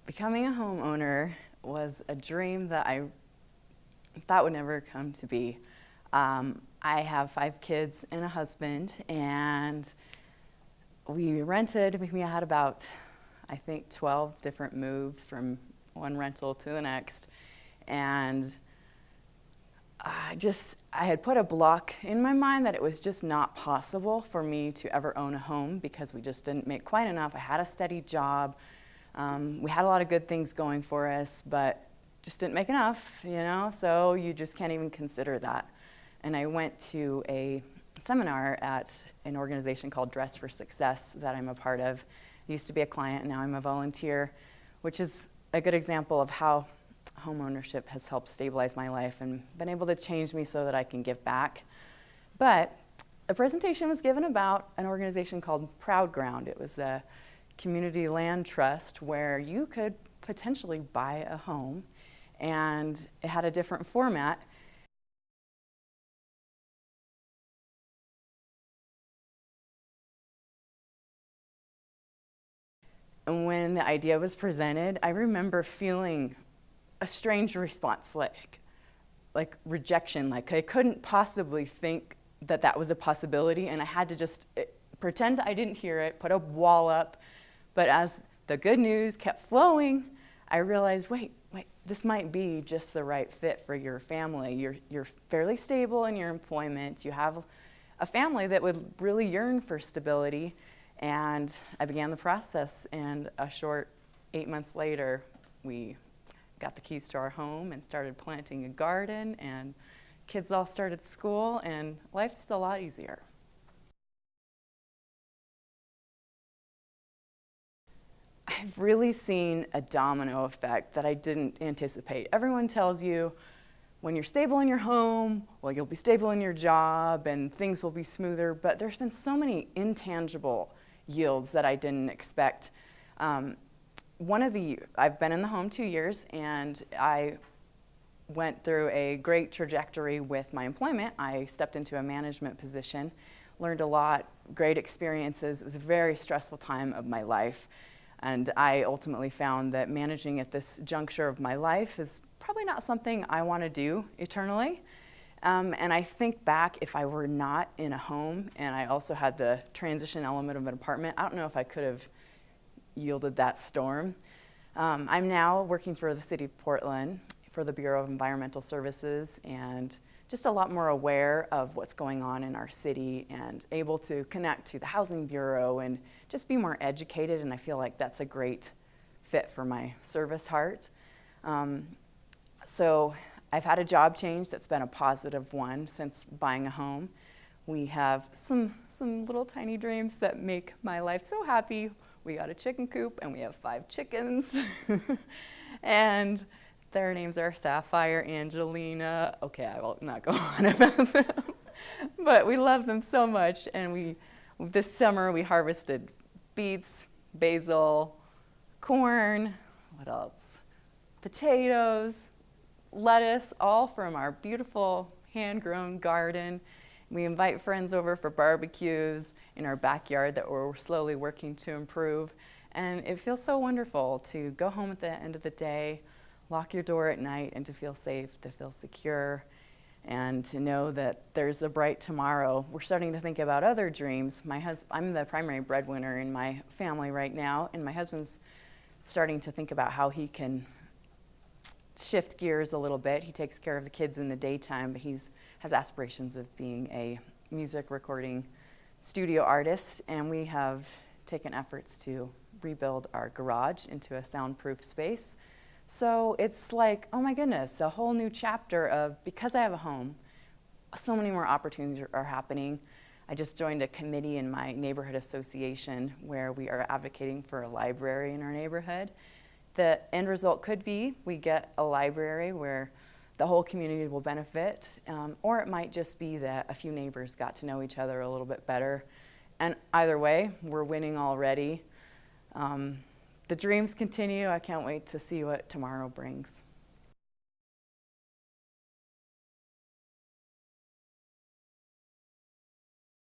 Becoming a homeowner was a dream that I thought would never come to be. I have 5 kids and a husband, and we rented. We had about, I think, 12 different moves from one rental to the next. And I had put a block in my mind that it was just not possible for me to ever own a home because we just didn't make quite enough. I had a steady job. We had a lot of good things going for us, but just didn't make enough, so you just can't even consider that. And I went to a seminar at an organization called Dress for Success that I'm a part of. I used to be a client, now I'm a volunteer, which is a good example of how homeownership has helped stabilize my life and been able to change me so that I can give back. But a presentation was given about an organization called Proud Ground. It was a community land trust where you could potentially buy a home, and it had a different format. And when the idea was presented, I remember feeling a strange response, like rejection, like I couldn't possibly think that that was a possibility, and I had to just pretend I didn't hear it, put a wall up. But as the good news kept flowing, I realized, wait, this might be just the right fit for your family. You're fairly stable in your employment. You have a family that would really yearn for stability. And I began the process, and a short 8 months later, we got the keys to our home and started planting a garden, and kids all started school, and life's just a lot easier. I've really seen a domino effect that I didn't anticipate. Everyone tells you when you're stable in your home, well, you'll be stable in your job and things will be smoother, but there's been so many intangible yields that I didn't expect. I've been in the home 2 years, and I went through a great trajectory with my employment. I stepped into a management position, learned a lot, great experiences. It was a very stressful time of my life. And I ultimately found that managing at this juncture of my life is probably not something I want to do eternally. And I think back, if I were not in a home and I also had the transition element of an apartment, I don't know if I could have yielded that storm. I'm now working for the City of Portland for the Bureau of Environmental Services, and just a lot more aware of what's going on in our city and able to connect to the Housing Bureau and just be more educated, and I feel like that's a great fit for my service heart. So I've had a job change that's been a positive one since buying a home. We have some little tiny dreams that make my life so happy. We got a chicken coop and we have 5 chickens. And their names are Sapphire, Angelina. Okay, I will not go on about them. But we love them so much, and this summer we harvested beets, basil, corn, what else? Potatoes, lettuce, all from our beautiful hand-grown garden. We invite friends over for barbecues in our backyard that we're slowly working to improve. And it feels so wonderful to go home at the end of the day, lock your door at night, and to feel safe, to feel secure, and to know that there's a bright tomorrow. We're starting to think about other dreams. I'm the primary breadwinner in my family right now, and my husband's starting to think about how he can shift gears a little bit. He takes care of the kids in the daytime, but he has aspirations of being a music recording studio artist, and we have taken efforts to rebuild our garage into a soundproof space. So it's like, oh my goodness, a whole new chapter of, because I have a home, so many more opportunities are happening. I just joined a committee in my neighborhood association where we are advocating for a library in our neighborhood. The end result could be we get a library where the whole community will benefit, or it might just be that a few neighbors got to know each other a little bit better. And either way, we're winning already. The dreams continue. I can't wait to see what tomorrow brings.